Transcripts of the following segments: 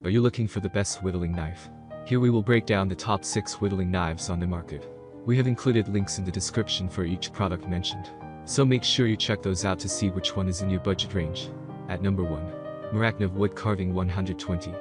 Are you looking for the best whittling knife? Here we will break down the top 6 whittling knives on the market. We have included links in the description for each product mentioned, so make sure you check those out to see which one is in your budget range. At number 1. Morakniv Wood Carving 120.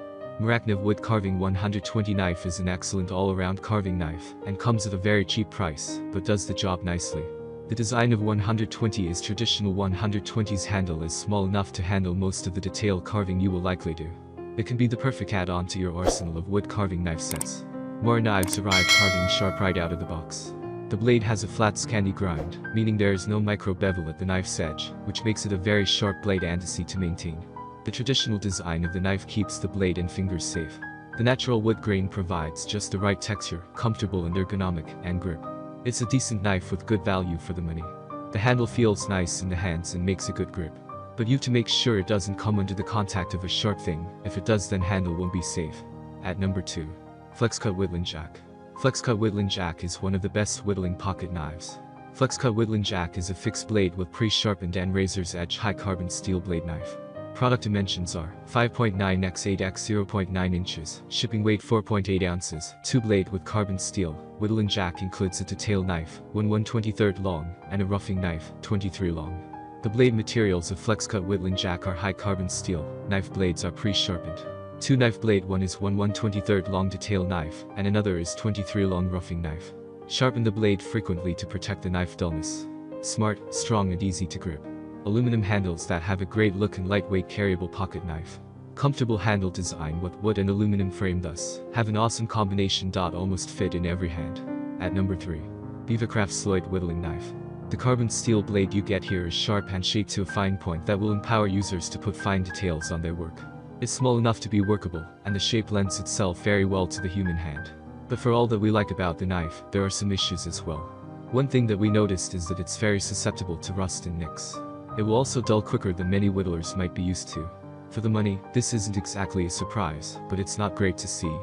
Morakniv Wood Carving 120 knife is an excellent all-around carving knife and comes at a very cheap price, but does the job nicely. The design of 120 is traditional. 120's handle is small enough to handle most of the detail carving you will likely do. It can be the perfect add-on to your arsenal of wood carving knife sets. More knives arrive carving sharp right out of the box. The blade has a flat scanty grind, meaning there is no micro bevel at the knife's edge, which makes it a very sharp blade and easy to maintain. The traditional design of the knife keeps the blade and fingers safe. The natural wood grain provides just the right texture, comfortable and ergonomic, and grip. It's a decent knife with good value for the money. The handle feels nice in the hands and makes a good grip. But you have to make sure it doesn't come under the contact of a sharp thing. If it does, then handle won't be safe. At number 2. Flexcut Whittlin Jack. Flexcut Whittlin Jack is one of the best whittling pocket knives. Flexcut Whittlin Jack is a fixed blade with pre-sharpened and razor's edge high carbon steel blade knife. Product dimensions are 5.9 x 8 x 0.9 inches, shipping weight 4.8 ounces, 2 blade with carbon steel. Whittlin Jack includes a detail knife, 1/123 long, and a roughing knife, 23 long. The blade materials of Flexcut Whittlin Jack are high carbon steel. Knife blades are pre-sharpened. 2 knife blade, one is 1/123 long detail knife, and another is 23 long roughing knife. Sharpen the blade frequently to protect the knife dullness. Smart, strong and easy to grip. Aluminum handles that have a great look and lightweight carryable pocket knife. Comfortable handle design with wood and aluminum frame, thus have an awesome combination. Almost fit in every hand. At number 3. BeaverCraft Sloyd Whittling Knife. The carbon steel blade you get here is sharp and shaped to a fine point that will empower users to put fine details on their work. It's small enough to be workable, and the shape lends itself very well to the human hand. But for all that we like about the knife, there are some issues as well. One thing that we noticed is that it's very susceptible to rust and nicks. It will also dull quicker than many whittlers might be used to. For the money, this isn't exactly a surprise, but it's not great to see.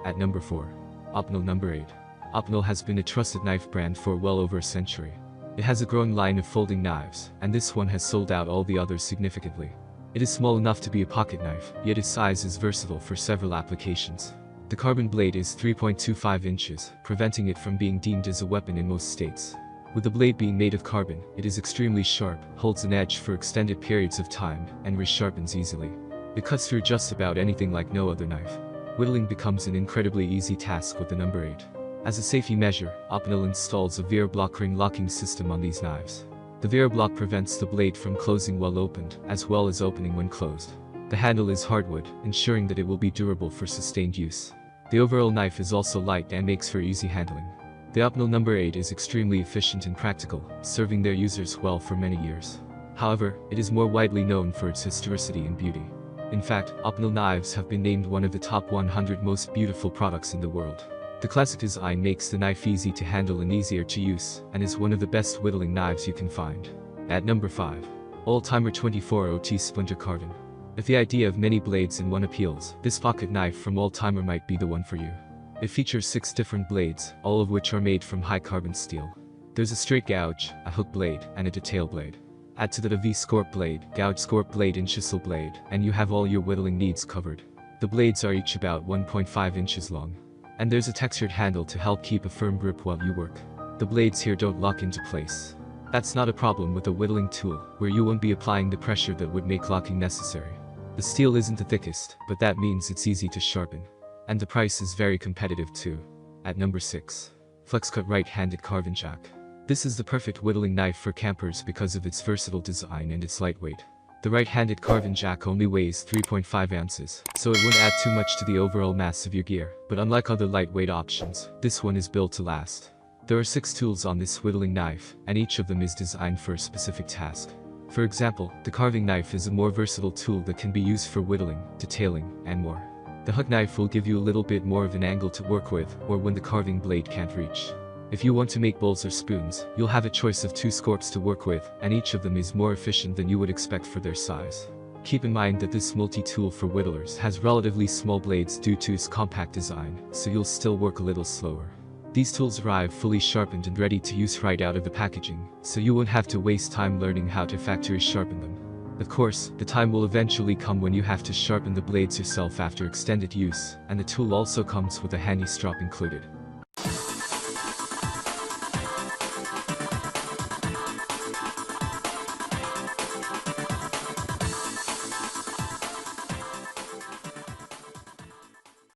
At number 4. Opinel No. 8. Opinel has been a trusted knife brand for well over a century. It has a growing line of folding knives, and this one has sold out all the others significantly. It is small enough to be a pocket knife, yet its size is versatile for several applications. The carbon blade is 3.25 inches, preventing it from being deemed as a weapon in most states. With the blade being made of carbon, it is extremely sharp, holds an edge for extended periods of time, and resharpens easily. It cuts through just about anything like no other knife. Whittling becomes an incredibly easy task with the No. 8. As a safety measure, Opinel installs a veer block ring locking system on these knives. The veer block prevents the blade from closing while opened, as well as opening when closed. The handle is hardwood, ensuring that it will be durable for sustained use. The overall knife is also light and makes for easy handling. The Opinel No. 8 is extremely efficient and practical, serving their users well for many years. However, it is more widely known for its historicity and beauty. In fact, Opinel knives have been named one of the top 100 most beautiful products in the world. The classic design makes the knife easy to handle and easier to use, and is one of the best whittling knives you can find. At number 5. Old-timer 24 OT Splinter Carvin. If the idea of many blades in one appeals, this pocket knife from Old-timer might be the one for you. It features 6 different blades, all of which are made from high carbon steel. There's a straight gouge, a hook blade, and a detail blade. Add to that a V-scorp blade, gouge scorp blade and chisel blade, and you have all your whittling needs covered. The blades are each about 1.5 inches long. And there's a textured handle to help keep a firm grip while you work. The blades here don't lock into place. That's not a problem with a whittling tool, where you won't be applying the pressure that would make locking necessary. The steel isn't the thickest, but that means it's easy to sharpen. And the price is very competitive too. At number 6. Flexcut Right-Handed Carvin Jack. This is the perfect whittling knife for campers because of its versatile design and its lightweight. The right-handed Carvin Jack only weighs 3.5 ounces, so it won't add too much to the overall mass of your gear, but unlike other lightweight options, this one is built to last. There are 6 tools on this whittling knife, and each of them is designed for a specific task. For example, the carving knife is a more versatile tool that can be used for whittling, detailing, and more. The hook knife will give you a little bit more of an angle to work with, or when the carving blade can't reach. If you want to make bowls or spoons, you'll have a choice of 2 scorps to work with, and each of them is more efficient than you would expect for their size. Keep in mind that this multi-tool for whittlers has relatively small blades due to its compact design, so you'll still work a little slower. These tools arrive fully sharpened and ready to use right out of the packaging, so you won't have to waste time learning how to factory sharpen them. Of course, the time will eventually come when you have to sharpen the blades yourself after extended use, and the tool also comes with a handy strap included.